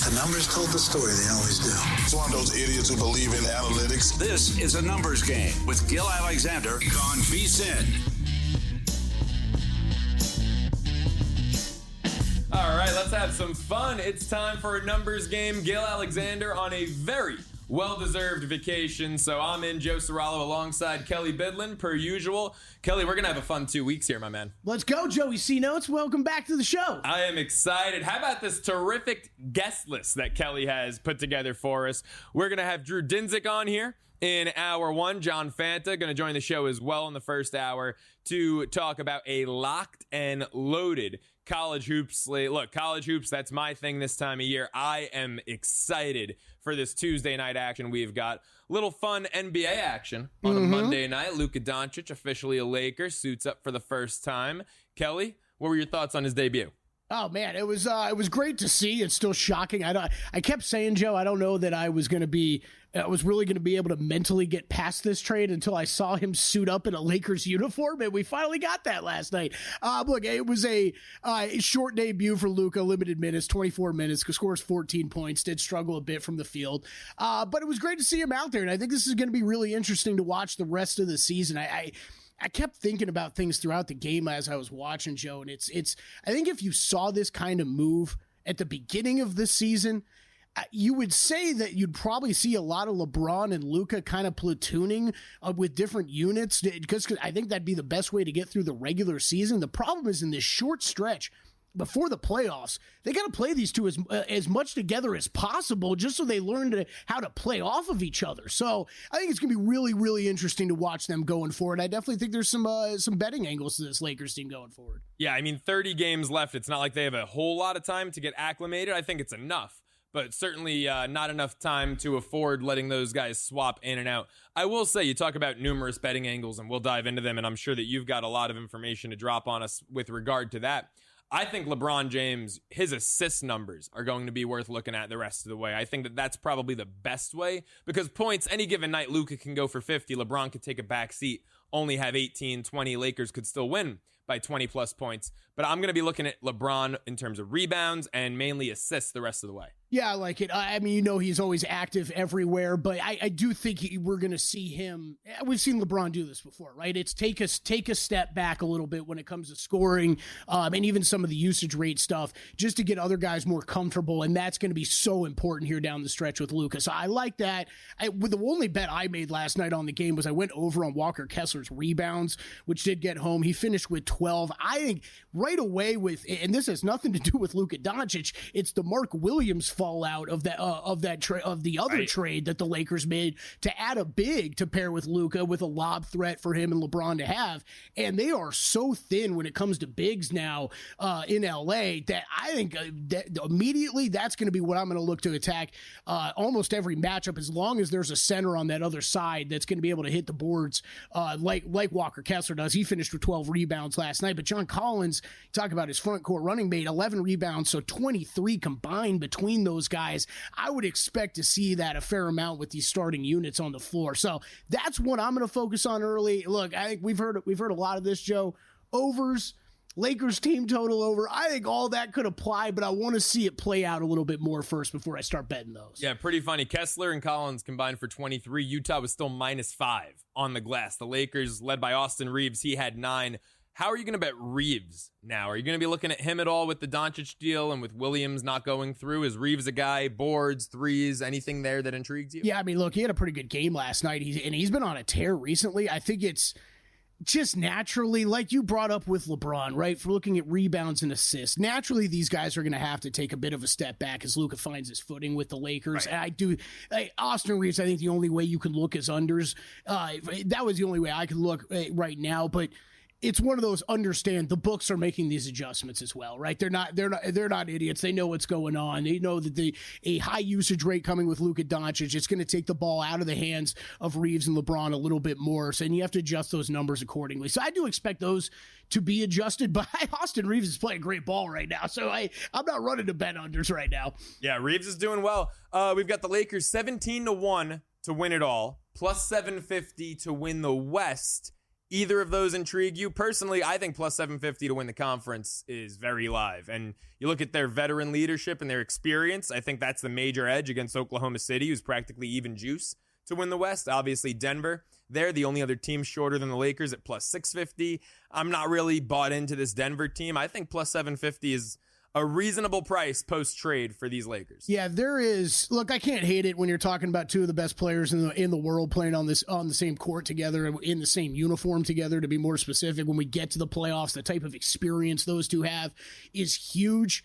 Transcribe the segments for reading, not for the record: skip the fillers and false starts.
The numbers told the story. They always do. It's one of those idiots who believe in analytics. This is a numbers game with Gil Alexander on VSiN. All right, let's have some fun. It's time for a numbers game. Gil Alexander on a very well-deserved vacation. So I'm in Joe Serralo alongside Kelly Bidlin, per usual. Kelly, we're going to have a fun 2 weeks here, my man. Let's go, Joey C. Notes. Welcome back to the show. I am excited. How about this terrific guest list that Kelly has put together for us? We're going to have Drew Dinsick on here in hour one. John Fanta going to join the show as well in the first hour to talk about a locked and loaded college hoops slate. Look, college hoops, that's my thing this time of year. I am excited for this Tuesday night action. We've got little fun NBA action on a Monday night. Luka Doncic, officially a Laker, suits up for the first time. Kelly, what were your thoughts on his debut? Oh man, it was great to see. It's still shocking. I kept saying, Joe, I don't know that I was really going to be able to mentally get past this trade until I saw him suit up in a Lakers uniform, and we finally got that last night. Look, it was a short debut for Luka, limited minutes, 24 minutes, scores 14 points, did struggle a bit from the field, but it was great to see him out there, and I think this is going to be really interesting to watch the rest of the season. I kept thinking about things throughout the game as I was watching, Joe, and it's. I think if you saw this kind of move at the beginning of this season, you would say that you'd probably see a lot of LeBron and Luka kind of platooning with different units, because I think that'd be the best way to get through the regular season. The problem is in this short stretch before the playoffs, they got to play these two as much together as possible, just so they learn how to play off of each other. So I think it's going to be really, really interesting to watch them going forward. I definitely think there's some betting angles to this Lakers team going forward. Yeah, I mean, 30 games left. It's not like they have a whole lot of time to get acclimated. I think it's enough, but certainly not enough time to afford letting those guys swap in and out. I will say, you talk about numerous betting angles, and we'll dive into them, and I'm sure that you've got a lot of information to drop on us with regard to that. I think LeBron James, his assist numbers are going to be worth looking at the rest of the way. I think that that's probably the best way, because points, any given night, Luka can go for 50. LeBron could take a back seat, only have 18, 20. Lakers could still win by 20 plus points. But I'm going to be looking at LeBron in terms of rebounds and mainly assists the rest of the way. Yeah, I like it. I mean, he's always active everywhere, but I do think we're going to see him. We've seen LeBron do this before, right? It's take a step back a little bit when it comes to scoring, and even some of the usage rate stuff, just to get other guys more comfortable, and that's going to be so important here down the stretch with Luka. So I like that. The only bet I made last night on the game was I went over on Walker Kessler's rebounds, which did get home. He finished with 12. I think right away and this has nothing to do with Luka Doncic, it's the Mark Williams fallout of the other trade that the Lakers made to add a big to pair with Luka, with a lob threat for him and LeBron to have. And they are so thin when it comes to bigs now in LA that I think that immediately that's going to be what I'm going to look to attack almost every matchup, as long as there's a center on that other side that's going to be able to hit the boards like Walker Kessler does. He finished with 12 rebounds last night, but John Collins, talk about his front court running mate, 11 rebounds, so 23 combined between those guys. I would expect to see that a fair amount with these starting units on the floor. So that's what I'm going to focus on early. Look, I think we've heard a lot of this, Joe. Overs, Lakers team total over. I think all that could apply, but I want to see it play out a little bit more first before I start betting those. Yeah, pretty funny. Kessler and Collins combined for 23. Utah was still -5 on the glass. The Lakers, led by Austin Reeves, he had 9. How are you going to bet Reeves now? Are you going to be looking at him at all with the Doncic deal and with Williams not going through? Is Reeves a guy, boards, threes, anything there that intrigues you? Yeah, I mean, look, he had a pretty good game last night, he's been on a tear recently. I think it's just naturally, like you brought up with LeBron, right? For looking at rebounds and assists, naturally these guys are going to have to take a bit of a step back as Luka finds his footing with the Lakers. Right. And Austin Reeves, I think the only way you can look is unders. That was the only way I could look right now, but it's one of those, understand the books are making these adjustments as well, right? They're not idiots. They know what's going on. They know that a high usage rate coming with Luka Doncic, it's going to take the ball out of the hands of Reeves and LeBron a little bit more. So, and you have to adjust those numbers accordingly. So I do expect those to be adjusted, but Austin Reeves is playing great ball right now. So I'm not running to bet unders right now. Yeah, Reeves is doing well. We've got the Lakers 17-1 to win it all, plus 750 to win the West. either of those intrigue you? Personally, I think plus 750 to win the conference is very live. And you look at their veteran leadership and their experience, I think that's the major edge against Oklahoma City, who's practically even juice to win the West. Obviously, Denver, they're the only other team shorter than the Lakers at plus 650. I'm not really bought into this Denver team. I think plus 750 is a reasonable price post-trade for these Lakers. Yeah, there is. Look, I can't hate it when you're talking about two of the best players in the world playing on the same court together, in the same uniform together, to be more specific. When we get to the playoffs, the type of experience those two have is huge.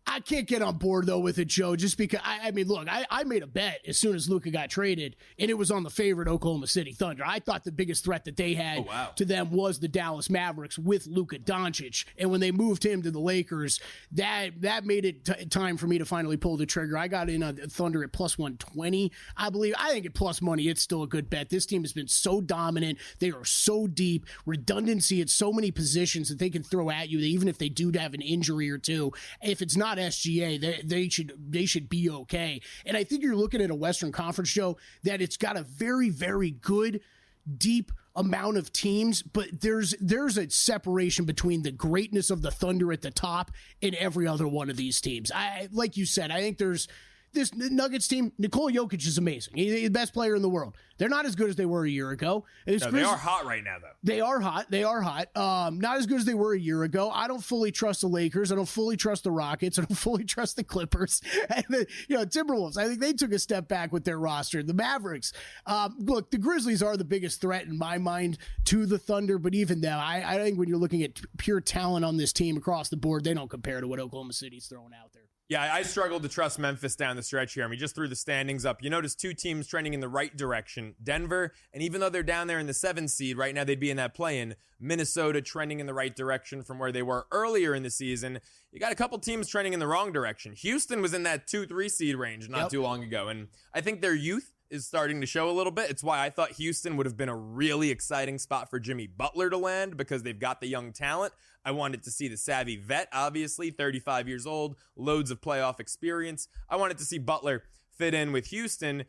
I can't get on board, though, with it, Joe, just because, I mean, look, I made a bet as soon as Luka got traded, and it was on the favorite Oklahoma City Thunder. I thought the biggest threat that they had to them was the Dallas Mavericks with Luka Doncic, and when they moved him to the Lakers, that made it time for me to finally pull the trigger. I got in on Thunder at plus 120, I believe. I think at plus money, it's still a good bet. This team has been so dominant. They are so deep. Redundancy at so many positions that they can throw at you, even if they do have an injury or two. If it's not SGA, they should be okay. And I think you're looking at a Western Conference, Joe, that it's got a very, very good, deep amount of teams, but there's a separation between the greatness of the Thunder at the top and every other one of these teams. Like you said, I think there's this Nuggets team. Nikola Jokic is amazing. He's the best player in the world. They're not as good as they were a year ago. No, they are hot right now, though. They are hot. Not as good as they were a year ago. I don't fully trust the Lakers. I don't fully trust the Rockets. I don't fully trust the Clippers. And Timberwolves, I think they took a step back with their roster. The Mavericks. Look, the Grizzlies are the biggest threat in my mind to the Thunder, but even though I think when you're looking at pure talent on this team across the board, they don't compare to what Oklahoma City's throwing out there. Yeah, I struggled to trust Memphis down the stretch here. I mean, just threw the standings up. You notice two teams trending in the right direction. Denver, and even though they're down there in the 7th seed, right now they'd be in that play-in. Minnesota trending in the right direction from where they were earlier in the season. You got a couple teams trending in the wrong direction. Houston was in that 2-3 seed range not too long ago, and I think their youth is starting to show a little bit. It's why I thought Houston would have been a really exciting spot for Jimmy Butler to land, because they've got the young talent. I wanted to see the savvy vet, obviously, 35 years old, loads of playoff experience. I wanted to see Butler fit in with Houston.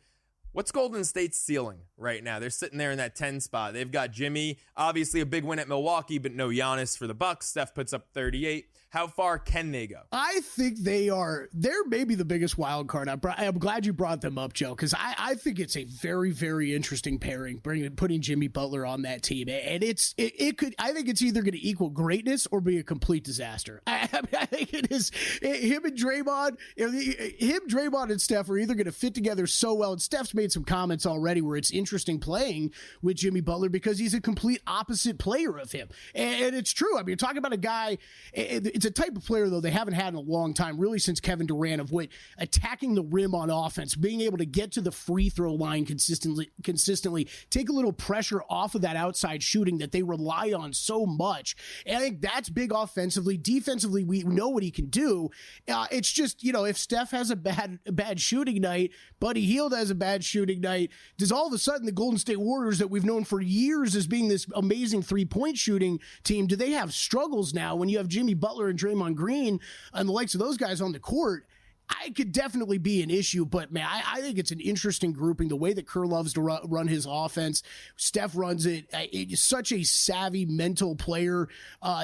What's Golden State's ceiling right now? They're sitting there in that 10 spot. They've got Jimmy, obviously a big win at Milwaukee, but no Giannis for the Bucks. Steph puts up 38. How far can they go? I think they're maybe the biggest wild card. I'm glad you brought them up, Joe, because I think it's a very, very interesting pairing, putting Jimmy Butler on that team. And I think it's either going to equal greatness or be a complete disaster. I think it is him and Draymond, Draymond and Steph are either going to fit together so well. And Steph's made some comments already where it's interesting playing with Jimmy Butler because he's a complete opposite player of him. And it's true. I mean, you're talking about a guy, it's a type of player, though, they haven't had in a long time, really since Kevin Durant, of attacking the rim on offense, being able to get to the free throw line consistently, take a little pressure off of that outside shooting that they rely on so much. And I think that's big offensively. Defensively, we know what he can do. It's just, if Steph has a bad shooting night, Buddy Hield has a bad shooting night, does all of a sudden the Golden State Warriors that we've known for years as being this amazing three-point shooting team, do they have struggles now when you have Jimmy Butler and Draymond Green and the likes of those guys on the court? I could definitely be an issue, but man, I think it's an interesting grouping. The way that Kerr loves to run his offense, Steph runs it. It's such a savvy mental player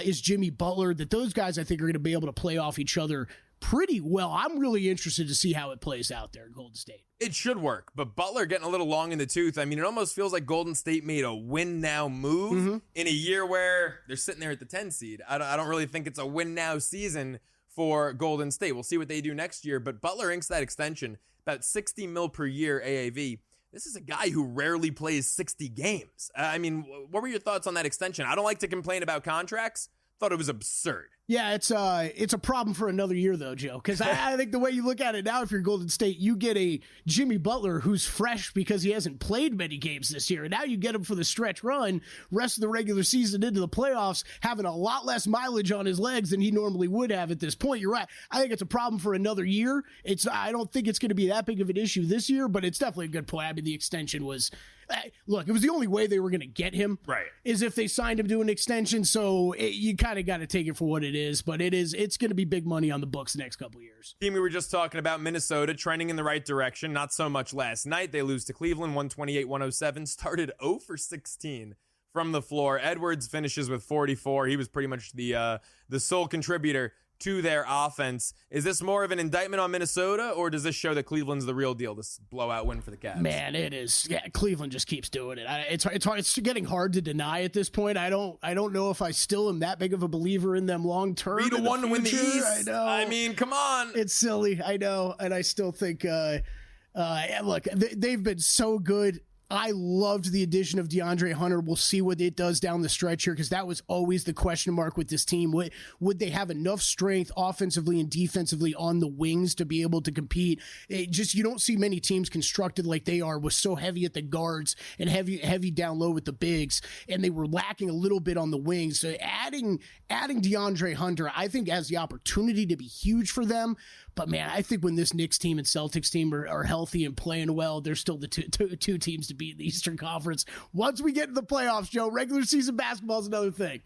is Jimmy Butler that those guys I think are going to be able to play off each other pretty well. I'm really interested to see how it plays out there in Golden State. It should work, but Butler getting a little long in the tooth. I mean, it almost feels like Golden State made a win-now move in a year where they're sitting there at the 10 seed. I don't really think it's a win-now season for Golden State. We'll see what they do next year, but Butler inks that extension, about $60 million per year AAV. This is a guy who rarely plays 60 games. I mean, what were your thoughts on that extension? I don't like to complain about contracts. Thought it was absurd. Yeah, it's a problem for another year, though, Joe, because I think the way you look at it now, if you're Golden State, you get a Jimmy Butler who's fresh because he hasn't played many games this year. And now you get him for the stretch run, rest of the regular season into the playoffs, having a lot less mileage on his legs than he normally would have at this point. You're right. I think it's a problem for another year. I don't think it's going to be that big of an issue this year, but it's definitely a good point. I mean, the extension was... Look, it was the only way they were going to get him, right? Is if they signed him to an extension. So you kind of got to take it for what it is. But it's going to be big money on the books the next couple of years. Team we were just talking about, Minnesota, trending in the right direction. Not so much last night. They lose to Cleveland, 128-107. Started 0 for 16 from the floor. Edwards finishes with 44. He was pretty much the sole contributor to their offense. Is this more of an indictment on Minnesota, or does this show that Cleveland's the real deal, this blowout win for the Cavs? Man, it is. Yeah, Cleveland just keeps doing it. It's hard. It's getting hard to deny at this point. I don't know if I still am that big of a believer in them long term. 3-1 to win the East. I know. I mean, come on. It's silly. I know, and I still think. Look, they've been so good. I loved the addition of DeAndre Hunter. We'll see what it does down the stretch here, because that was always the question mark with this team. Would they have enough strength offensively and defensively on the wings to be able to compete? You don't see many teams constructed like they are, with so heavy at the guards and heavy down low with the bigs, and they were lacking a little bit on the wings. So adding DeAndre Hunter, I think, has the opportunity to be huge for them. But, man, I think when this Knicks team and Celtics team are healthy and playing well, they're still the two teams to beat in the Eastern Conference. Once we get to the playoffs, Joe, regular season basketball is another thing.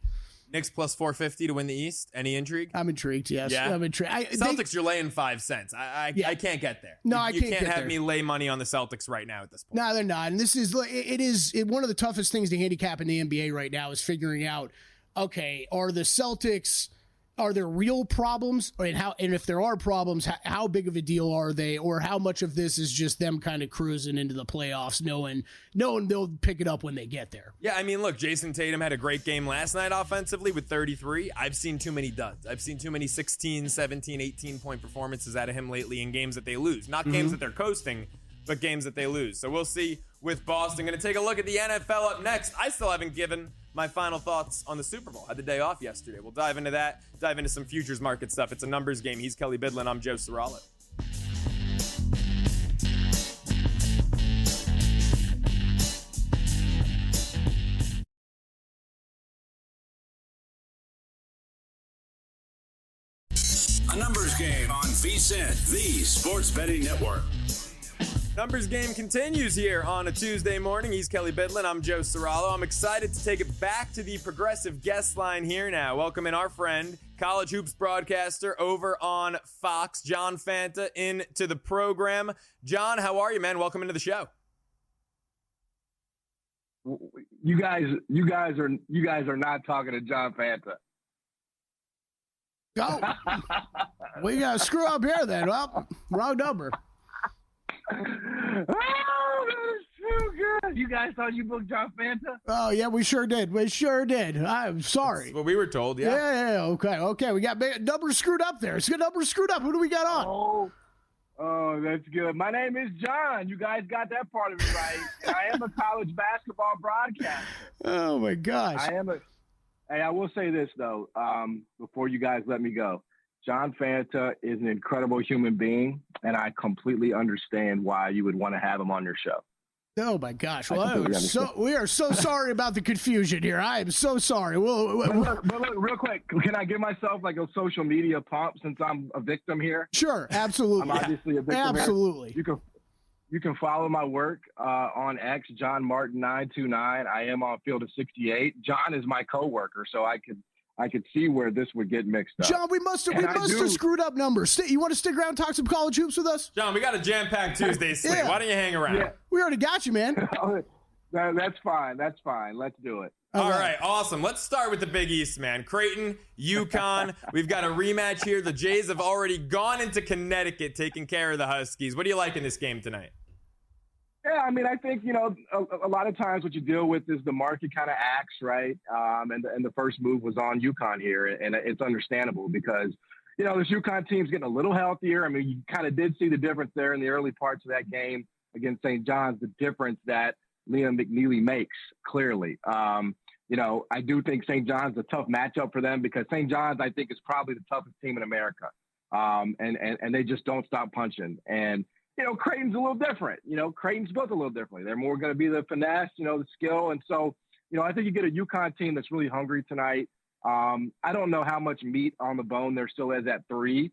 Knicks plus 450 to win the East. Any intrigue? I'm intrigued, yes. Yeah? I'm intrigued. Celtics, you're laying 5 cents. I can't get there. No, I can't You get can't have there. me lay money on the Celtics right now at this point. No, they're not. And this is one of the toughest things to handicap in the NBA right now is figuring out, okay, are the Celtics... Are there real problems, and if there are problems, how big of a deal are they, or how much of this is just them kind of cruising into the playoffs, knowing they'll pick it up when they get there? Yeah, I mean, look, Jason Tatum had a great game last night offensively with 33. I've seen too many duds. I've seen too many 16, 17, 18-point performances out of him lately in games that they lose. Not games that they're coasting, but games that they lose. So we'll see with Boston. Going to take a look at the NFL up next. I still haven't given my final thoughts on the Super Bowl. I had the day off yesterday. We'll dive into that, dive into some futures market stuff. It's a numbers game. He's Kelly Bidlin. I'm Joe Serralo. A numbers game on VSiN, the sports betting network. Numbers game continues here on a Tuesday morning. He's Kelly Bidlin. I'm Joe Serralo. I'm excited to take it back to the progressive guest line here now. Welcome in our friend, college hoops broadcaster over on Fox, John Fanta, into the program. John, how are you, man? Welcome into the show. You guys are not talking to John Fanta. Go. We got to screw up here then. Well, wrong number. Oh, that is so good. You guys thought you booked John Fanta? Oh, yeah, we sure did. I'm sorry. That's what we were told, yeah. Yeah, okay. We got numbers screwed up there. It's got numbers screwed up. Who do we got on? Oh, that's good. My name is John. You guys got that part of it right. And I am a college basketball broadcaster. Oh, my gosh. Hey, I will say this, though, before you guys let me go. John Fanta is an incredible human being, and I completely understand why you would want to have him on your show. Oh, my gosh. Well, we are so sorry about the confusion here. I am so sorry. But look, real quick, can I give myself like a social media pump since I'm a victim here? Sure, absolutely. I'm obviously a victim absolutely. here. You can follow my work on X, John Martin 929. I am on Field of 68. John is my coworker, so I could see where this would get mixed up. John, we must have screwed up numbers. You want to stick around and talk some college hoops with us? John, we got a jam-packed Tuesday slate. Yeah. Why don't you hang around? Yeah. We already got you, man. That's fine. Let's do it. All right, awesome. Let's start with the Big East, man. Creighton, UConn. We've got a rematch here. The Jays have already gone into Connecticut taking care of the Huskies. What do you like in this game tonight? Yeah, I mean, I think, a lot of times what you deal with is the market kind of acts, right? And the first move was on UConn here, and it's understandable because, this UConn team's getting a little healthier. I mean, you kind of did see the difference there in the early parts of that game against St. John's, the difference that Liam McNeely makes, clearly. I do think St. John's a tough matchup for them because St. John's, I think, is probably the toughest team in America. And they just don't stop punching. And, Creighton's a little different. Creighton's built a little differently. They're more going to be the finesse, the skill. And so, I think you get a UConn team that's really hungry tonight. I don't know how much meat on the bone there still is at 3,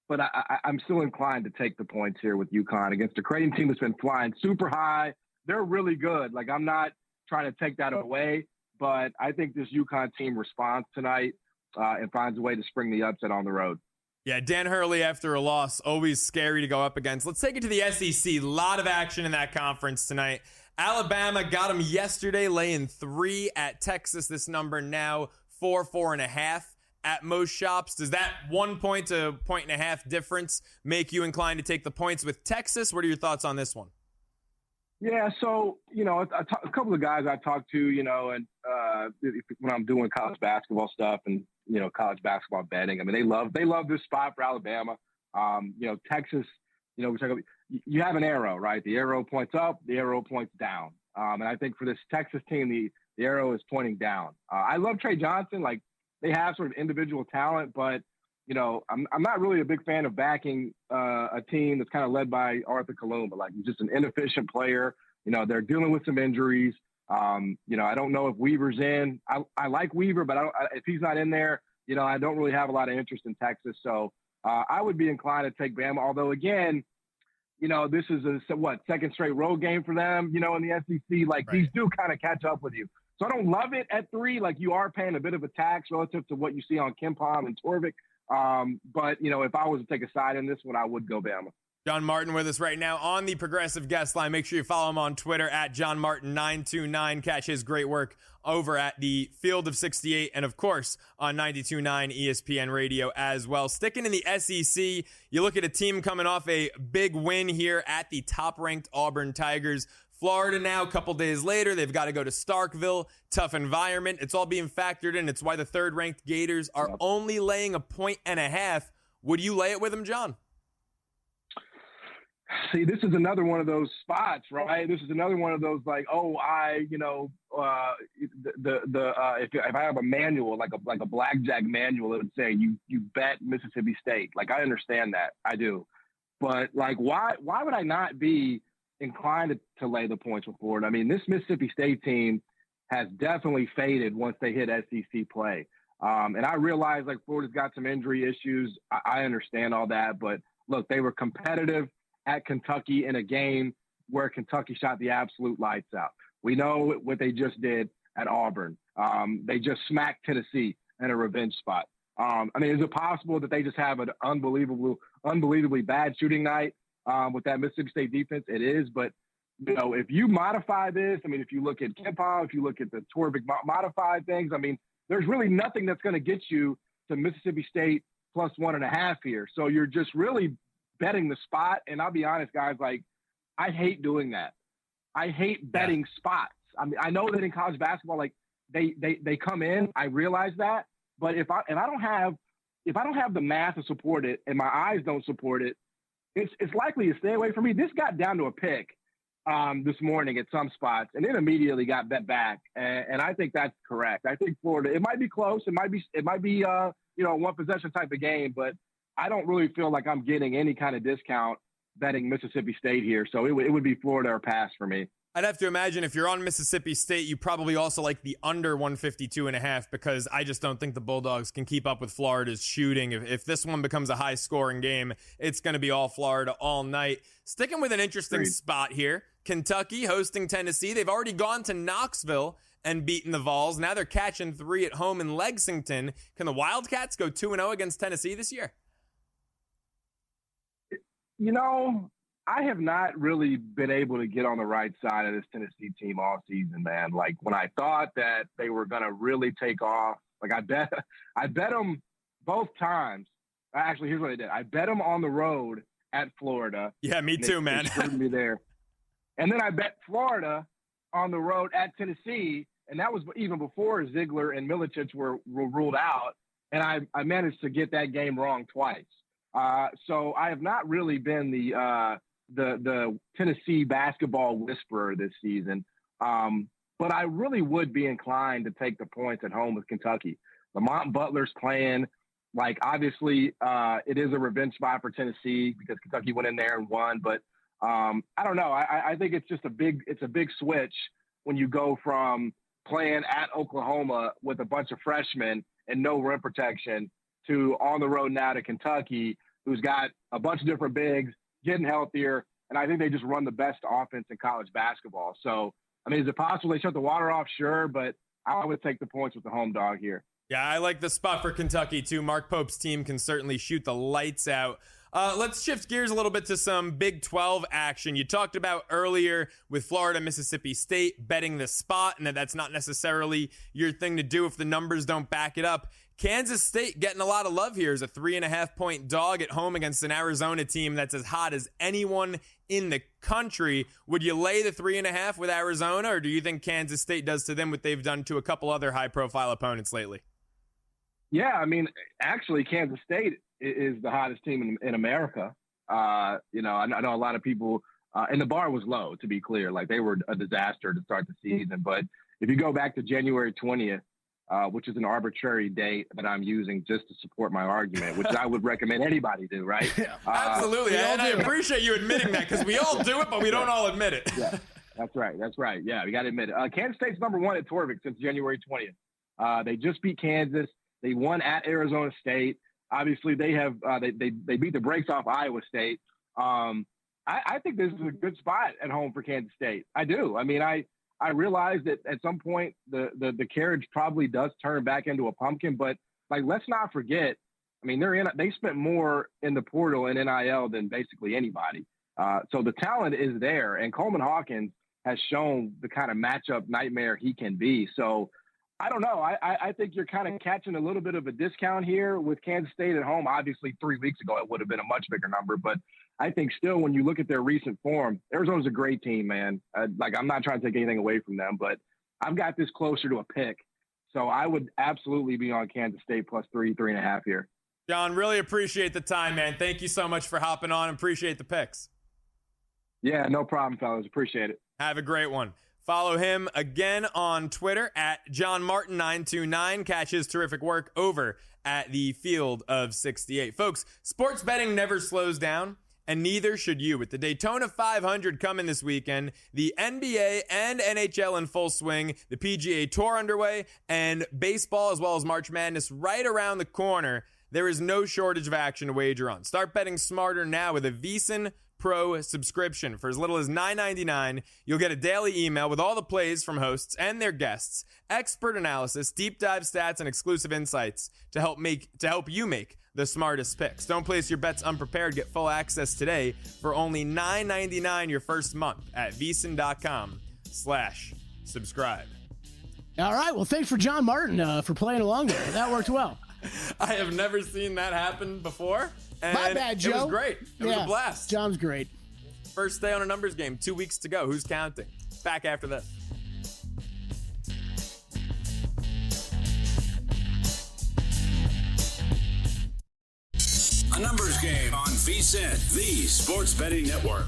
but I'm still inclined to take the points here with UConn against a Creighton team that's been flying super high. They're really good. Like, I'm not trying to take that away, but I think this UConn team responds tonight and finds a way to spring the upset on the road. Yeah, Dan Hurley after a loss, always scary to go up against. Let's take it to the SEC. A lot of action in that conference tonight. Alabama got them yesterday, laying 3 at Texas. This number now 4.5 at most shops. Does that 1 point to 1.5 difference make you inclined to take the points with Texas? What are your thoughts on this one? Yeah, so, a couple of guys I talked to, and when I'm doing college basketball stuff and, college basketball betting, I mean, they love this spot for Alabama. Texas, we talk about, you have an arrow, right? The arrow points up, the arrow points down. And I think for this Texas team, the arrow is pointing down. I love Trey Johnson. Like, they have sort of individual talent, but, I'm not really a big fan of backing a team that's kind of led by Arthur Kaluma. Like, he's just an inefficient player. They're dealing with some injuries. I don't know if Weaver's in. I like Weaver, but if he's not in there, I don't really have a lot of interest in Texas. So I would be inclined to take Bama. Although, again, this is second straight road game for them, in the SEC. Like, right. These do kind of catch up with you. So I don't love it at 3. Like, you are paying a bit of a tax relative to what you see on KenPom and Torvik. But, if I was to take a side in this one, I would go Bama. John Martin with us right now on the Progressive Guest Line. Make sure you follow him on Twitter at JohnMartin929. Catch his great work over at the Field of 68 and, of course, on 92.9 ESPN Radio as well. Sticking in the SEC, you look at a team coming off a big win here at the top-ranked Auburn Tigers. Florida now, a couple days later, they've got to go to Starkville. Tough environment. It's all being factored in. It's why the third-ranked Gators are only laying 1.5. Would you lay it with them, John? See, this is another one of those spots, right? This is another one of those like, if I have a manual, like a blackjack manual, it would say you bet Mississippi State. Like, I understand that, I do, but like, why would I not be inclined to lay the points with Florida? I mean, this Mississippi State team has definitely faded once they hit SEC play, and I realize like Florida's got some injury issues. I understand all that, but look, they were competitive at Kentucky in a game where Kentucky shot the absolute lights out. We know what they just did at Auburn. They just smacked Tennessee in a revenge spot. I mean, is it possible that they just have an unbelievably bad shooting night with that Mississippi State defense? It is, but if you modify this, I mean, if you look at KenPom, if you look at the Torvik modified things, I mean, there's really nothing that's going to get you to Mississippi State plus 1.5 here. So you're just really betting the spot. And I'll be honest, guys, like, I hate doing that. I hate betting spots. I mean, I know that in college basketball, like they come in, I realize that, but if I don't have the math to support it and my eyes don't support it, it's likely to stay away from me. This got down to a pick this morning at some spots, and then immediately got bet back. And I think that's correct. I think Florida, it might be close. It might be a one possession type of game, but I don't really feel like I'm getting any kind of discount betting Mississippi State here. So it would be Florida or pass for me. I'd have to imagine if you're on Mississippi State, you probably also like the under 152.5, because I just don't think the Bulldogs can keep up with Florida's shooting. If this one becomes a high scoring game, it's going to be all Florida all night. Sticking with an interesting spot here, Kentucky hosting Tennessee. They've already gone to Knoxville and beaten the Vols. Now they're catching 3 at home in Lexington. Can the Wildcats go 2-0 against Tennessee this year? I have not really been able to get on the right side of this Tennessee team all season, man. Like, when I thought that they were going to really take off, like I bet them both times. Actually, here's what I did. I bet them on the road at Florida. Yeah, me too, man. They screwed me there. And then I bet Florida on the road at Tennessee, and that was even before Ziegler and Milicic were ruled out. And I managed to get that game wrong twice. So I have not really been the Tennessee basketball whisperer this season. But I really would be inclined to take the points at home with Kentucky. Lamont Butler's playing. Like, obviously, it is a revenge spot for Tennessee because Kentucky went in there and won. But I don't know. I think it's just a big switch when you go from playing at Oklahoma with a bunch of freshmen and no rim protection to on the road now to Kentucky, who's got a bunch of different bigs, getting healthier, and I think they just run the best offense in college basketball. So, I mean, is it possible they shut the water off? Sure, but I would take the points with the home dog here. Yeah, I like the spot for Kentucky, too. Mark Pope's team can certainly shoot the lights out. Let's shift gears a little bit to some Big 12 action. You talked about earlier with Florida, Mississippi State betting the spot, and that's not necessarily your thing to do if the numbers don't back it up. Kansas State getting a lot of love here as a 3.5-point dog at home against an Arizona team that's as hot as anyone in the country. Would you lay the 3.5 with Arizona, or do you think Kansas State does to them what they've done to a couple other high-profile opponents lately? Yeah, I mean, actually, Kansas State is the hottest team in America. I know a lot of people, and the bar was low, to be clear. Like, they were a disaster to start the season. But if you go back to January 20th, which is an arbitrary date that I'm using just to support my argument, which I would recommend anybody do, right? Absolutely. And I appreciate you admitting that, because we all do it, but we don't all admit it. Yeah, that's right. Yeah, we got to admit it. Kansas State's number 1 at Torvik since January 20th. They just beat Kansas. They won at Arizona State. Obviously, they have they beat the brakes off Iowa State. I think this is a good spot at home for Kansas State. I do. I mean, I realize that at some point the carriage probably does turn back into a pumpkin, but like, let's not forget. I mean, they spent more in the portal and NIL than basically anybody. So the talent is there, and Coleman Hawkins has shown the kind of matchup nightmare he can be. So I don't know. I think you're kind of catching a little bit of a discount here with Kansas State at home. Obviously, 3 weeks ago, it would have been a much bigger number. But I think still, when you look at their recent form, Arizona's a great team, man. I'm not trying to take anything away from them, but I've got this closer to a pick. So I would absolutely be on Kansas State plus 3.5 here. John, really appreciate the time, man. Thank you so much for hopping on. Appreciate the picks. Yeah, no problem, fellas. Appreciate it. Have a great one. Follow him again on Twitter at JohnMartin929. Catch his terrific work over at the Field of 68. Folks, sports betting never slows down, and neither should you. With the Daytona 500 coming this weekend, the NBA and NHL in full swing, the PGA Tour underway, and baseball as well as March Madness right around the corner, there is no shortage of action to wager on. Start betting smarter now with a VSiN Pro subscription. For as little as $9.99, you'll get a daily email with all the plays from hosts and their guests, expert analysis, deep dive stats, and exclusive insights to help you make the smartest picks. Don't place your bets unprepared. Get full access today for only $9.99 your first month at VSiN.com/subscribe. All right. Well, thanks for John Martin for playing along there. That worked well. I have never seen that happen before. And my bad, Joe. It was great. It was a blast. John's great. First day on a numbers game. 2 weeks to go. Who's counting? Back after this. A numbers game on VSiN, the Sports Betting Network.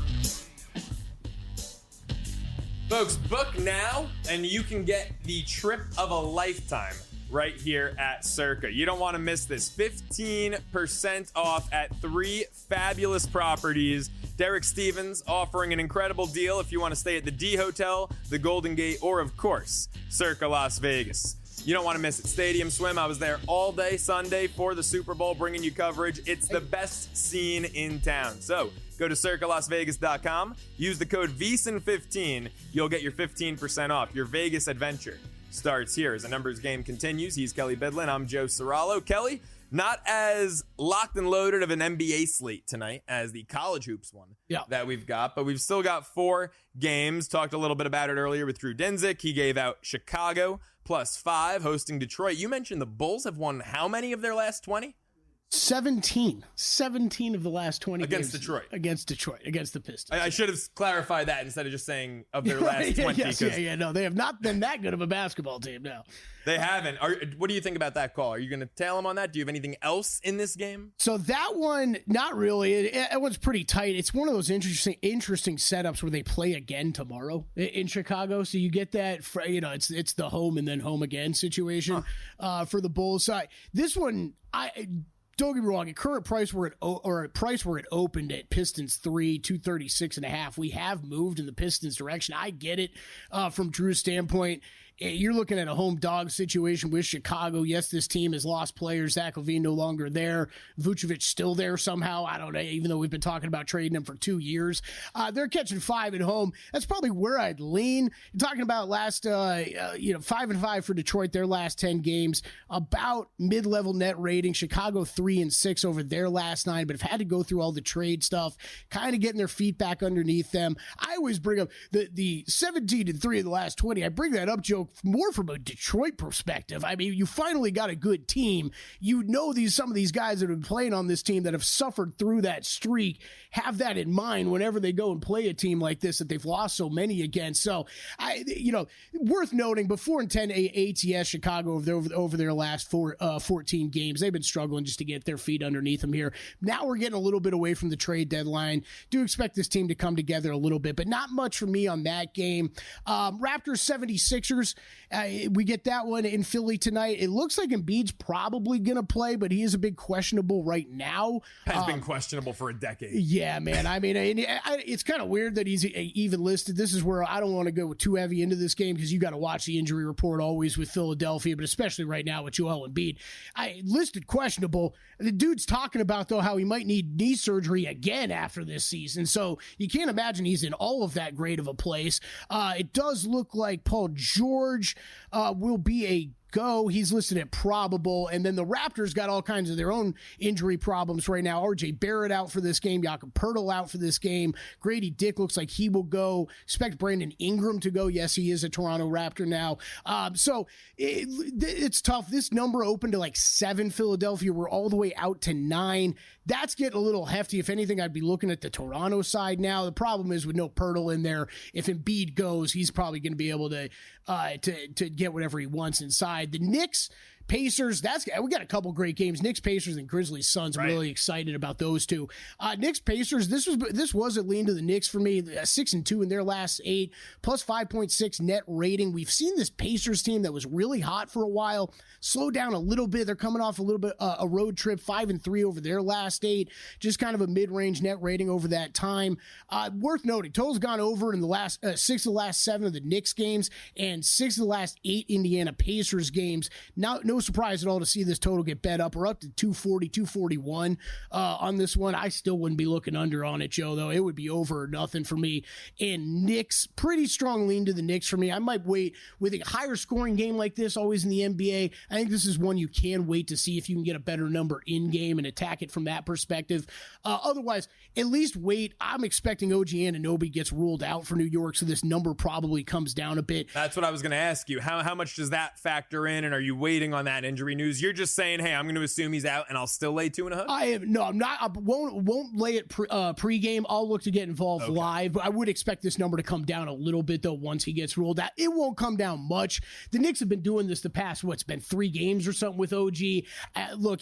Folks, book now, and you can get the trip of a lifetime right here at Circa. You don't want to miss this. 15% off at 3 fabulous properties. Derek Stevens offering an incredible deal if you want to stay at the D Hotel, the Golden Gate, or of course, Circa Las Vegas. You don't want to miss it. Stadium Swim. I was there all day Sunday for the Super Bowl, bringing you coverage. It's the best scene in town. So go to circalasvegas.com. Use the code VSiN15. You'll get your 15% off. Your Vegas adventure starts here as the numbers game continues. He's Kelly Bidlin. I'm Joe Serralo. Kelly, not as locked and loaded of an NBA slate tonight as the college hoops one that we've got, but we've still got 4 games. Talked a little bit about it earlier with Drew Dinsick. He gave out Chicago +5 hosting Detroit. You mentioned the Bulls have won how many of their last 20? 17 of the last 20 against games Detroit. Against the Pistons. I should have clarified that instead of just saying of their last 20. Yes, no, they have not been that good of a basketball team now. They haven't. What do you think about that call? Are you going to tail them on that? Do you have anything else in this game? So that one, not really. It was pretty tight. It's one of those interesting setups where they play again tomorrow in Chicago. So you get that, it's the home and then home again situation for the Bulls side. This one, don't get me wrong. At current price, where it opened at Pistons 3, 236.5. We have moved in the Pistons direction. I get it from Drew's standpoint. you're looking at a home dog situation with Chicago. Yes, this team has lost players. Zach LaVine no longer there. Vucevic still there somehow. I don't know, even though we've been talking about trading him for 2 years. They're catching 5 at home. That's probably where I'd lean. You're talking about last, 5-5 for Detroit, their last 10 games, about mid-level net rating. Chicago 3-6 over their last 9, but have had to go through all the trade stuff, kind of getting their feet back underneath them. I always bring up the 17-3 of the last 20. I bring that up, Joe, more from a Detroit perspective. I mean, you finally got a good team. You know, some of these guys that have been playing on this team that have suffered through that streak have that in mind whenever they go and play a team like this that they've lost so many against. So, worth noting, but 4-10 ATS Chicago over their last 14 games. They've been struggling just to get their feet underneath them here. Now we're getting a little bit away from the trade deadline. Do expect this team to come together a little bit, but not much for me on that game. Raptors 76ers. We get that one in Philly tonight. It looks like Embiid's probably going to play, but he is a big questionable right now. Has been questionable for a decade. Yeah, man. I mean, it's kind of weird that he's even listed. This is where I don't want to go too heavy into this game because you got to watch the injury report always with Philadelphia, but especially right now with Joel Embiid. I listed questionable. The dude's talking about, though, how he might need knee surgery again after this season. So you can't imagine he's in all of that great of a place. It does look like Paul George will be a go. He's listed at probable. And then the Raptors got all kinds of their own injury problems right now. RJ Barrett out for this game. Jakob Poeltl out for this game. Grady Dick looks like he will go. Expect Brandon Ingram to go. Yes, he is a Toronto Raptor now. So it's tough. This number opened to like 7 Philadelphia. We're all the way out to 9. That's getting a little hefty. If anything, I'd be looking at the Toronto side now. The problem is with no Poeltl in there, if Embiid goes, he's probably going to be able to get whatever he wants inside. The Knicks, Pacers, we got a couple great games. Knicks, Pacers, and Grizzlies, Suns. I'm really excited about those two. Knicks, Pacers. This was a lean to the Knicks for me. 6-2 in their last 8, plus 5.6 net rating. We've seen this Pacers team that was really hot for a while slow down a little bit. They're coming off a little bit a road trip, 5-3 over their last 8. Just kind of a mid-range net rating over that time. Worth noting, total's gone over in the last 6 of the last 7 of the Knicks games and 6 of the last 8 Indiana Pacers games. Now, no surprise at all to see this total get bet up. We're up to 240, 241 on this one. I still wouldn't be looking under on it, Joe, though. It would be over or nothing for me. And Knicks, pretty strong lean to the Knicks for me. I might wait with a higher scoring game like this, always in the NBA. I think this is one you can wait to see if you can get a better number in game and attack it from that perspective. Otherwise, at least wait. I'm expecting OG Anunoby gets ruled out for New York, so this number probably comes down a bit. That's what I was going to ask you. How much does that factor in, and are you waiting on that injury news? You're just saying, hey, I'm going to assume he's out, and I'll still lay 2.5? I'm not. I won't lay it pregame. I'll look to get involved live, but I would expect this number to come down a little bit, though, once he gets ruled out. It won't come down much. The Knicks have been doing this the past, what's been 3 games or something with OG. Look,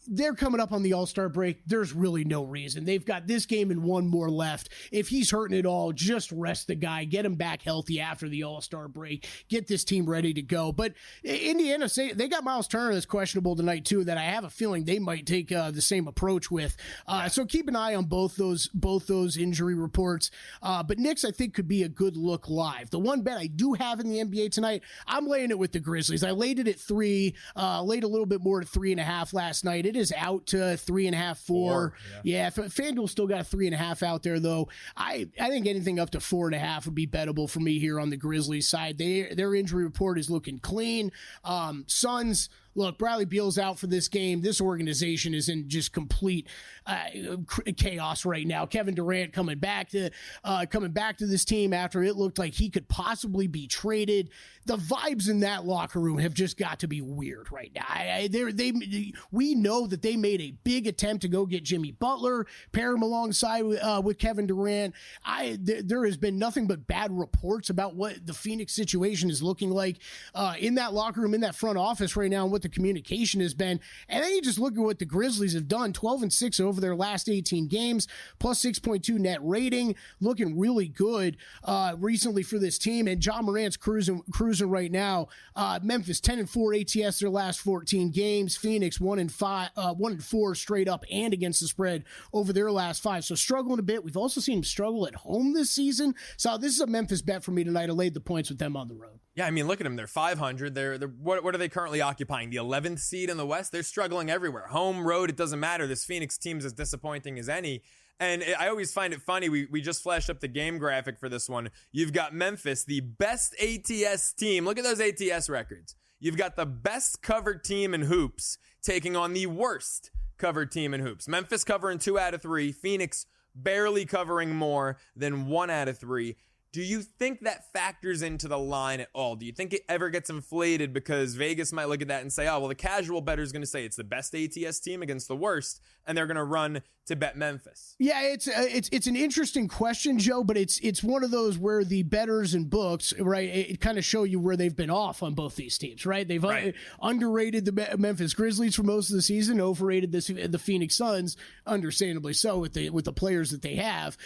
they're coming up on the All-Star break. There's really no reason. They've got this game and 1 more left. If he's hurting it all, just rest the guy, get him back healthy after the All-Star break, get this team ready to go. But Indiana, they got Miles Turner that's questionable tonight too, that I have a feeling they might take the same approach with. So keep an eye on both those injury reports. But Knicks, I think, could be a good look live. The one bet I do have in the NBA tonight, I'm laying it with the Grizzlies. I laid it at 3, laid a little bit more to 3.5 last night. It is out to 3.5, 4. Yeah, FanDuel still got 3.5 out there though. I think anything up to 4.5 would be bettable for me here on the Grizzlies side. Their injury report is looking clean. Suns, look, Bradley Beal's out for this game. This organization is in just complete chaos right now. Kevin Durant coming back to this team after it looked like he could possibly be traded. The vibes in that locker room have just got to be weird right now. We know that they made a big attempt to go get Jimmy Butler, pair him alongside with Kevin Durant. There has been nothing but bad reports about what the Phoenix situation is looking like in that locker room, in that front office right now, and what what the communication has been. And then you just look at what the Grizzlies have done, 12-6 over their last 18 games, plus 6.2 net rating, looking really good recently for this team. And John Morant's cruising right now. Memphis 10-4 ATS their last 14 games. Phoenix 1-4 straight up and against the spread over their last 5. So struggling a bit. We've also seen them struggle at home this season. So this is a Memphis bet for me tonight. I laid the points with them on the road. Yeah, I mean, look at them. They're 500. They're what are they currently occupying? The 11th seed in the West? They're struggling everywhere. Home, road, it doesn't matter. This Phoenix team's as disappointing as any. And I always find it funny. We just flashed up the game graphic for this one. You've got Memphis, the best ATS team. Look at those ATS records. You've got the best covered team in hoops taking on the worst covered team in hoops. Memphis covering 2 out of 3. Phoenix barely covering more than 1 out of 3. Do you think that factors into the line at all? Do you think it ever gets inflated because Vegas might look at that and say, oh, well, the casual bettor is going to say it's the best ATS team against the worst, and they're going to run to bet Memphis? Yeah, it's an interesting question, Joe, but it's one of those where the bettors and books, right, it kind of show you where they've been off on both these teams, right? They've underrated the Memphis Grizzlies for most of the season, overrated the Phoenix Suns, understandably so with the players that they have.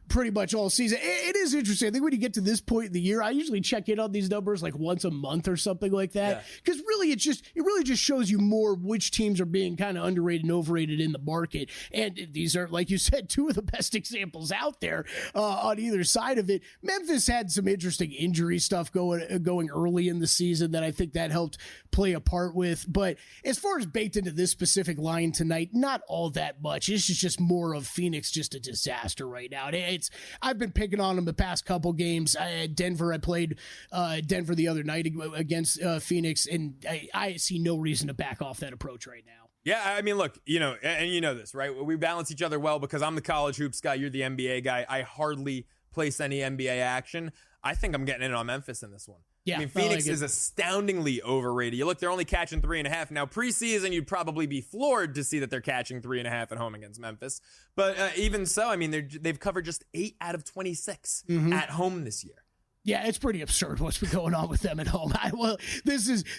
Pretty much all season. It is interesting. I think when you get to this point in the year, I usually check in on these numbers like once a month or something like that. Because really, it really just shows you more which teams are being kind of underrated and overrated in the market. And these are, like you said, two of the best examples out there on either side of it. Memphis had some interesting injury stuff going early in the season that I think that helped play a part with. But as far as baked into this specific line tonight, not all that much. This is just more of Phoenix, just a disaster right now. I've been picking on them the past couple games. Denver, I played Denver the other night against Phoenix, and I see no reason to back off that approach right now. Yeah, I mean, look, and you know this, right? We balance each other well because I'm the college hoops guy. You're the NBA guy. I hardly place any NBA action. I think I'm getting in on Memphis in this one. Yeah, I mean, Phoenix is astoundingly overrated. You look, they're only catching 3.5. Now, preseason, you'd probably be floored to see that they're catching 3.5 at home against Memphis. But even so, I mean, they've covered just 8 out of 26 at home this year. Yeah, it's pretty absurd what's been going on with them at home.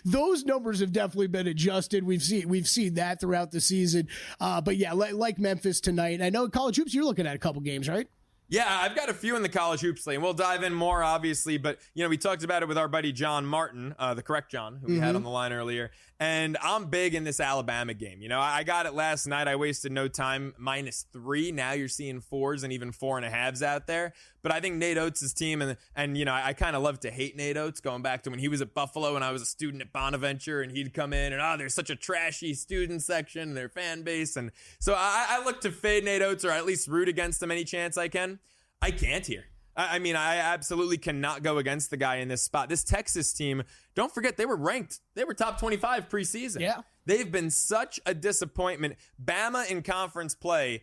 Those numbers have definitely been adjusted. We've seen that throughout the season. But yeah, like Memphis tonight. I know college hoops, you're looking at a couple games, right? Yeah, I've got a few in the college hoops slate, and we'll dive in more, obviously. But, we talked about it with our buddy John Martin, the correct John, who we had on the line earlier. And I'm big in this Alabama game. I got it last night. I wasted no time, -3. Now you're seeing 4s and even 4.5s out there. But I think Nate Oates' team, and I kind of love to hate Nate Oates, going back to when he was at Buffalo and I was a student at Bonaventure, and he'd come in and, there's such a trashy student section, their fan base. And so I look to fade Nate Oates, or at least root against him any chance I can. I can't here. I mean, I absolutely cannot go against the guy in this spot. This Texas team, don't forget, they were ranked. They were top 25 preseason. Yeah. They've been such a disappointment. Bama in conference play,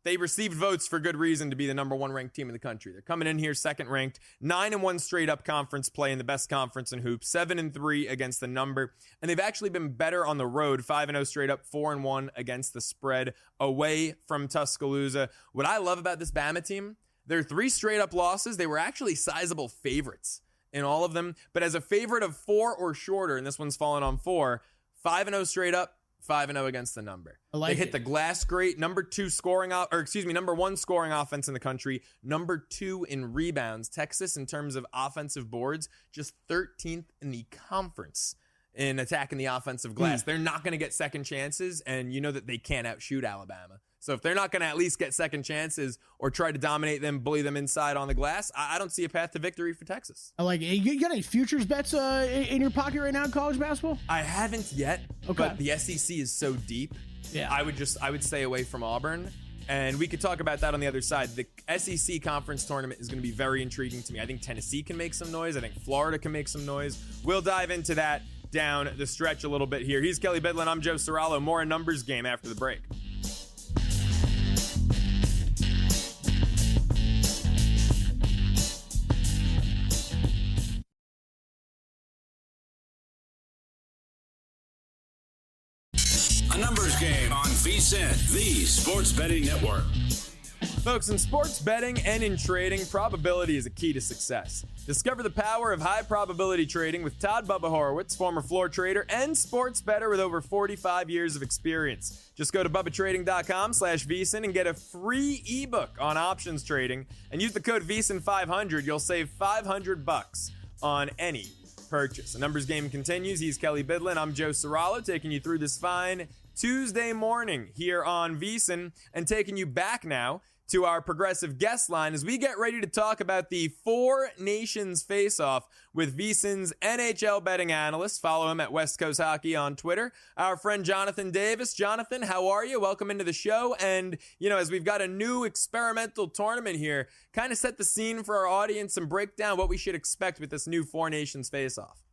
they received votes for good reason to be the number 1 ranked team in the country. They're coming in here second ranked, 9-1 straight up conference play in the best conference in hoops, 7-3 against the number. And they've actually been better on the road, 5-0 straight up, 4-1 against the spread away from Tuscaloosa. What I love about this Bama team, their 3 straight up losses, they were actually sizable favorites in all of them. But as a favorite of 4 or shorter, and this one's fallen on 4, 5-0 straight up, 5-0 against the number. They hit the glass grate, number 1 scoring offense in the country, number 2 in rebounds. Texas, in terms of offensive boards, just 13th in the conference in attacking the offensive glass. They're not going to get second chances, and you know that they can't outshoot Alabama. So if they're not going to at least get second chances or try to dominate them, bully them inside on the glass, I don't see a path to victory for Texas. I like it. You got any futures bets in your pocket right now in college basketball? I haven't yet, but the SEC is so deep. Yeah, I would stay away from Auburn. And we could talk about that on the other side. The SEC conference tournament is going to be very intriguing to me. I think Tennessee can make some noise. I think Florida can make some noise. We'll dive into that down the stretch a little bit here. He's Kelly Bidlin. I'm Joe Serralo. More a numbers game after the break. A numbers game on VSiN, the sports betting network. Folks, in sports betting and in trading, probability is a key to success. Discover the power of high probability trading with Todd Bubba Horowitz, former floor trader and sports bettor with over 45 years of experience. Just go to BubbaTrading.com/VSiN and get a free ebook on options trading and use the code VSiN500. You'll save $500 on any purchase. The numbers game continues. He's Kelly Bidlin. I'm Joe Serralo, taking you through this fine Tuesday morning here on VSiN and taking you back now to our progressive guest line as we get ready to talk about the Four Nations face-off with VSiN's NHL betting analyst. Follow him at West Coast Hockey on Twitter. Our friend Jonathan Davis. Jonathan, how are you? Welcome into the show. And, as we've got a new experimental tournament here, kind of set the scene for our audience and break down what we should expect with this new Four Nations face-off.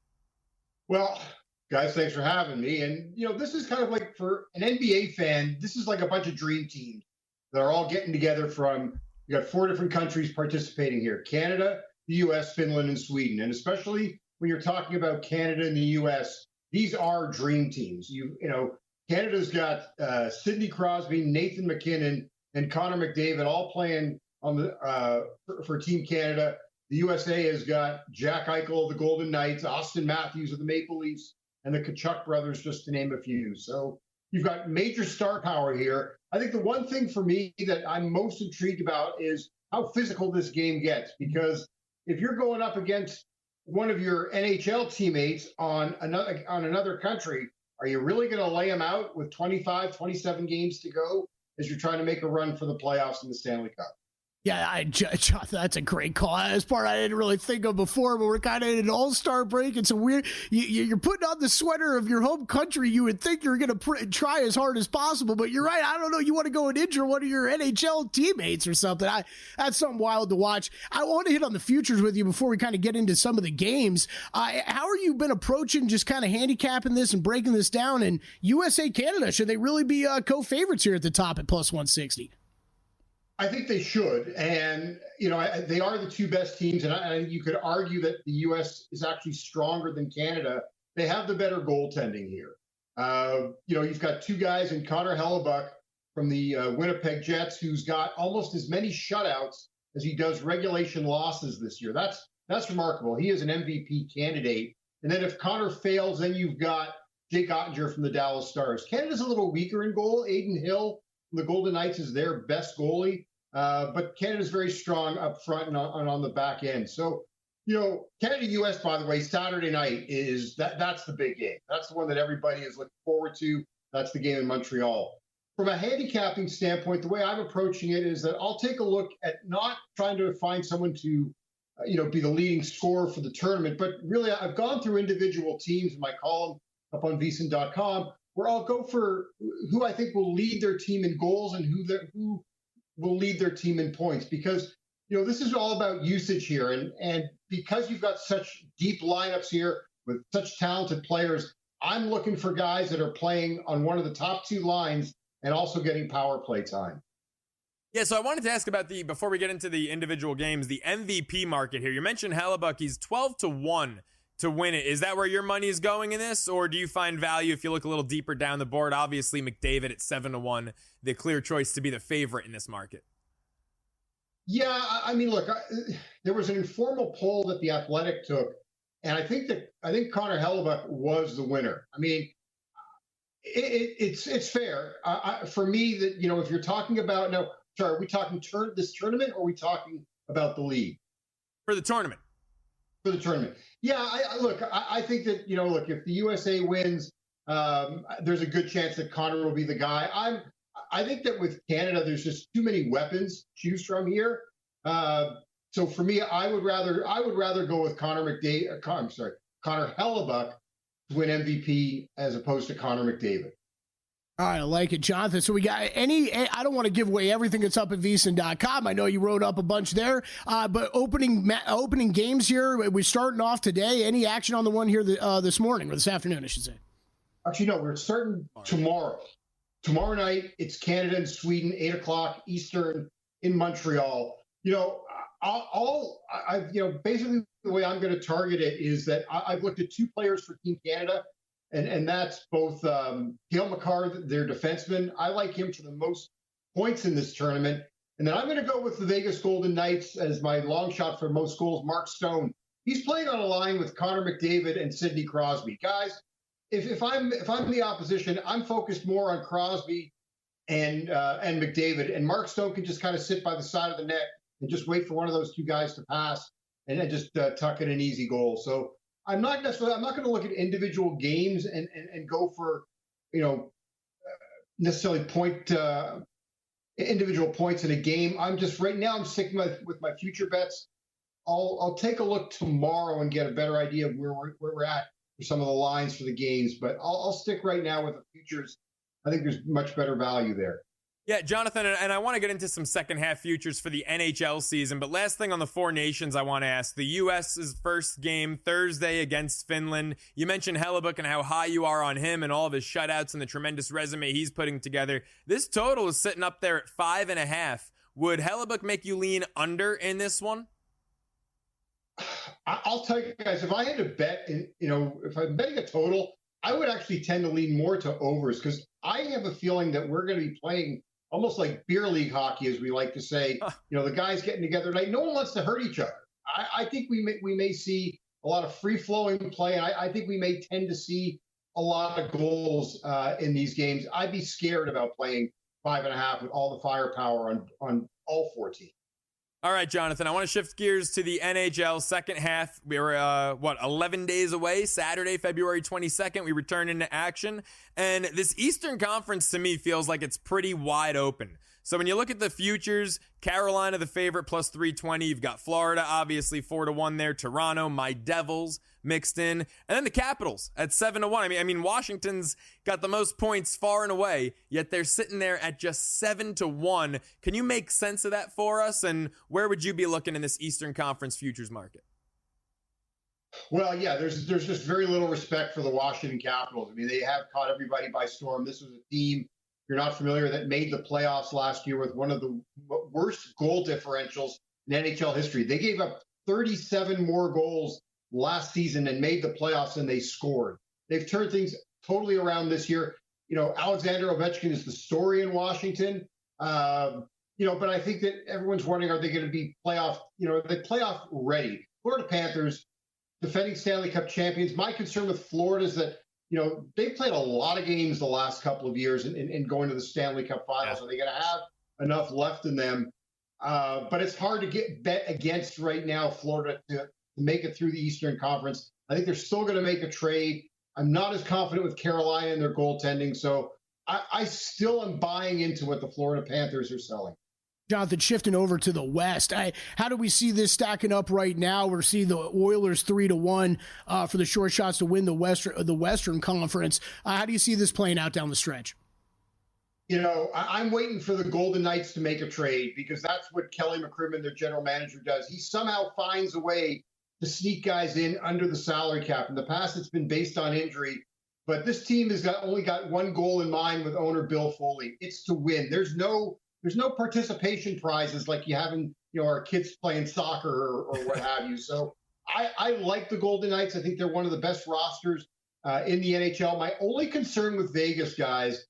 Well, guys, thanks for having me. And, this is kind of like, for an NBA fan, this is like a bunch of dream teams that are all getting together from, you got 4 different countries participating here: Canada, the U.S., Finland, and Sweden. And especially when you're talking about Canada and the U.S., these are dream teams. Canada's got Sidney Crosby, Nathan McKinnon, and Connor McDavid all playing on the for Team Canada. The USA has got Jack Eichel of the Golden Knights, Austin Matthews of the Maple Leafs, and the Tkachuk brothers, just to name a few. So you've got major star power here. I think the one thing for me that I'm most intrigued about is how physical this game gets, because if you're going up against one of your NHL teammates on another country, are you really going to lay them out with 25, 27 games to go as you're trying to make a run for the playoffs in the Stanley Cup? Yeah, that's a great call. That's part I didn't really think of before, but we're kind of in an all-star break. It's a weird. You're putting on the sweater of your home country. You would think you're going to try as hard as possible, but you're right. I don't know. You want to go and injure one of your NHL teammates or something. That's something wild to watch. I want to hit on the futures with you before we kind of get into some of the games. How are you been approaching just kind of handicapping this and breaking this down? And USA, Canada, should they really be co-favorites here at the top at plus 160? I think they should, and they are the two best teams, and you could argue that the U.S. is actually stronger than Canada. They have the better goaltending here. You've got two guys in Connor Hellebuyck from the Winnipeg Jets, who's got almost as many shutouts as he does regulation losses this year. That's remarkable. He is an MVP candidate. And then if Connor fails, then you've got Jake Ottinger from the Dallas Stars. Canada's a little weaker in goal. Aiden Hill from the Golden Knights is their best goalie. But Canada's very strong up front and on the back end. So, Canada-U.S., by the way, Saturday night that's the big game. That's the one that everybody is looking forward to. That's the game in Montreal. From a handicapping standpoint, the way I'm approaching it is that I'll take a look at not trying to find someone to, be the leading scorer for the tournament, but really I've gone through individual teams in my column up on VSiN.com, where I'll go for who I think will lead their team in goals and who will lead their team in points, because this is all about usage here, and because you've got such deep lineups here with such talented players, I'm looking for guys that are playing on one of the top two lines and also getting power play time. Yeah, so I wanted to ask about before we get into the individual games, the MVP market here. You mentioned Hellebuyck. He's 12-1 to win it. Is that where your money is going in this, or do you find value if you look a little deeper down the board? Obviously, McDavid at 7-1, the clear choice to be the favorite in this market. Yeah, I mean, look, there was an informal poll that The Athletic took, and I think Connor Hellebuyck was the winner. I mean, it's fair for me that if you're talking about are we talking this tournament, or are we talking about the league? For the tournament. For the tournament. Yeah, I think that, if the USA wins, there's a good chance that Connor will be the guy. I think that with Canada, there's just too many weapons to choose from here. So for me, I would rather go with Connor Hellebuyck to win MVP as opposed to Connor McDavid. All right, I like it, Jonathan. So we got I don't want to give away everything that's up at VSiN.com. I know you wrote up a bunch there, but opening games here, we're starting off today. Any action on the one here this morning, or this afternoon, I should say? Actually, no, we're starting tomorrow. Tomorrow night, it's Canada and Sweden, 8:00 Eastern in Montreal. Basically the way I'm going to target it is that I've looked at two players for Team Canada, and that's both Cale Makar, their defenseman. I like him for the most points in this tournament, And then I'm going to go with the Vegas Golden Knights as my long shot for most goals, Mark Stone. He's playing on a line with Connor McDavid and Sidney Crosby. Guys, if I'm the opposition, I'm focused more on Crosby and McDavid, and Mark Stone can just kind of sit by the side of the net and just wait for one of those two guys to pass and then just tuck in an easy goal. So I'm not going to look at individual games and go for, necessarily individual points in a game. I'm just right now I'm sticking with my future bets. I'll take a look tomorrow and get a better idea of where we're at for some of the lines for the games, but I'll stick right now with the futures. I think there's much better value there. Yeah, Jonathan, and I want to get into some second half futures for the NHL season, but last thing on the Four Nations I want to ask. The U.S.'s first game Thursday against Finland. You mentioned Hellebuyck and how high you are on him and all of his shutouts and the tremendous resume he's putting together. This total is sitting up there at 5.5. Would Hellebuyck make you lean under in this one? I'll tell you guys, if I had to bet, if I'm betting a total, I would actually tend to lean more to overs because I have a feeling that we're going to be playing almost like beer league hockey, as we like to say. The guys getting together tonight. No one wants to hurt each other. I think we may see a lot of free-flowing play, and I think we may tend to see a lot of goals in these games. I'd be scared about playing 5.5 with all the firepower on all 4 teams. All right, Jonathan, I want to shift gears to the NHL second half. We're, 11 days away, Saturday, February 22nd. We return into action. And this Eastern Conference, to me, feels like it's pretty wide open. So when you look at the futures, Carolina, the favorite, plus 320. You've got Florida, obviously, 4-1 there. Toronto, my Devils mixed in. And then the Capitals at 7-1. I mean, Washington's got the most points far and away, yet they're sitting there at just 7-1. Can you make sense of that for us? And where would you be looking in this Eastern Conference futures market? Well, yeah, there's just very little respect for the Washington Capitals. I mean, they have caught everybody by storm. This was a team, if you're not familiar, that made the playoffs last year with one of the worst goal differentials in NHL history. They gave up 37 more goals last season and made the playoffs than they scored. They've turned things totally around this year. Alexander Ovechkin is the story in Washington. But I think that everyone's wondering, are they going to be playoff ready? Florida Panthers, defending Stanley Cup champions. My concern with Florida is that, they've played a lot of games the last couple of years in going to the Stanley Cup Finals. Yeah. Are they going to have enough left in them? But it's hard to get bet against right now, Florida, to make it through the Eastern Conference. I think they're still going to make a trade. I'm not as confident with Carolina and their goaltending. So I still am buying into what the Florida Panthers are selling. Jonathan, shifting over to the West, how do we see this stacking up right now? We're seeing the Oilers 3-1 for the short shots to win the Western Conference. How do you see this playing out down the stretch? I'm waiting for the Golden Knights to make a trade because that's what Kelly McCrimmon, their general manager, does. He somehow finds a way to sneak guys in under the salary cap. In the past, it's been based on injury, but this team has only got one goal in mind with owner Bill Foley. It's to win. There's no participation prizes like you have in our kids playing soccer or what have you. So I like the Golden Knights. I think they're one of the best rosters in the NHL. My only concern with Vegas, guys,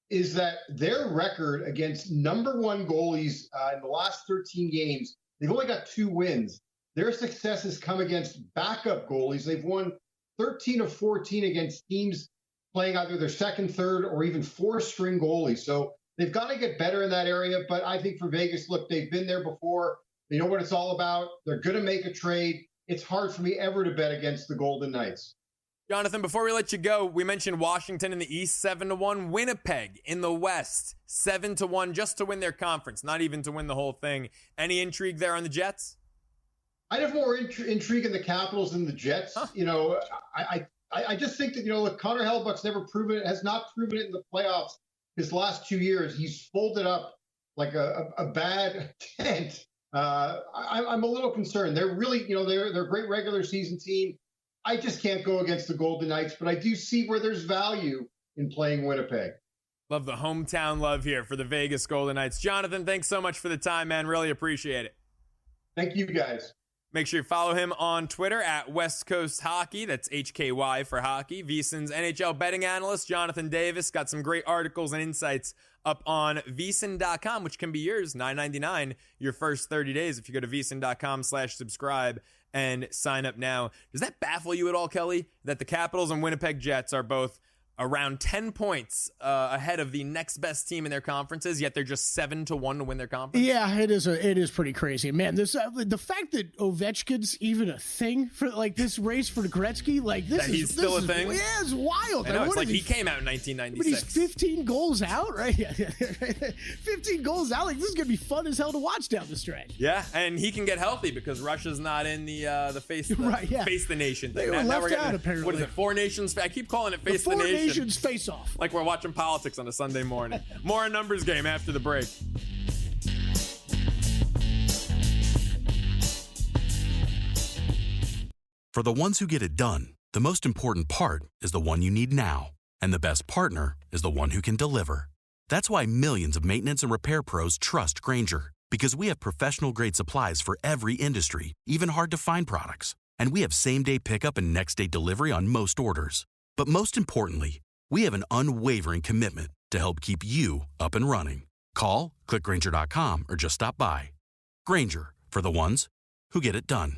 is that their record against number one goalies in the last 13 games, they've only got 2 wins. Their success has come against backup goalies. They've won 13 of 14 against teams playing either their second, third, or even 4th-string goalies. So they've got to get better in that area. But I think for Vegas, look, they've been there before. They know what it's all about. They're going to make a trade. It's hard for me ever to bet against the Golden Knights. Jonathan, before we let you go, we mentioned Washington in the East, 7-1. Winnipeg in the West, 7-1, just to win their conference, not even to win the whole thing. Any intrigue there on the Jets? I'd have more intrigue in the Capitals than the Jets. Huh. I just think that, look, Connor Hellebuyck's has not proven it in the playoffs his last 2 years. He's folded up like a bad tent. I'm a little concerned. They're really, they're a great regular season team. I just can't go against the Golden Knights, but I do see where there's value in playing Winnipeg. Love the hometown love here for the Vegas Golden Knights. Jonathan, thanks so much for the time, man. Really appreciate it. Thank you, guys. Make sure you follow him on Twitter at West Coast Hockey. That's HKY for hockey. VSiN's NHL betting analyst, Jonathan Davis, got some great articles and insights up on VSiN.com, which can be yours, $9.99 your first 30 days if you go to VSiN.com/subscribe and sign up now. Does that baffle you at all, Kelly, that the Capitals and Winnipeg Jets are both around 10 points ahead of the next best team in their conferences, yet they're just 7-1 to win their conference? Yeah, it is pretty crazy, man. This the fact that Ovechkin's even a thing for like this race for Gretzky, like this that he's still a thing. Yeah, it's wild. I know, it's like he came out in 1996. But he's 15 goals out, right? Yeah, 15 goals out. Like this is gonna be fun as hell to watch down the stretch. Yeah, and he can get healthy because Russia's not in the face the nation thing. They were now left out apparently. What is it? 4 Nations? I keep calling it face the nation. Face off. Like we're watching politics on a Sunday morning. More a numbers game after the break. For the ones who get it done, the most important part is the one you need now. And the best partner is the one who can deliver. That's why millions of maintenance and repair pros trust Grainger, because we have professional-grade supplies for every industry, even hard-to-find products. And we have same-day pickup and next-day delivery on most orders. But most importantly, we have an unwavering commitment to help keep you up and running. Call, click Grainger.com, or just stop by. Grainger, for the ones who get it done.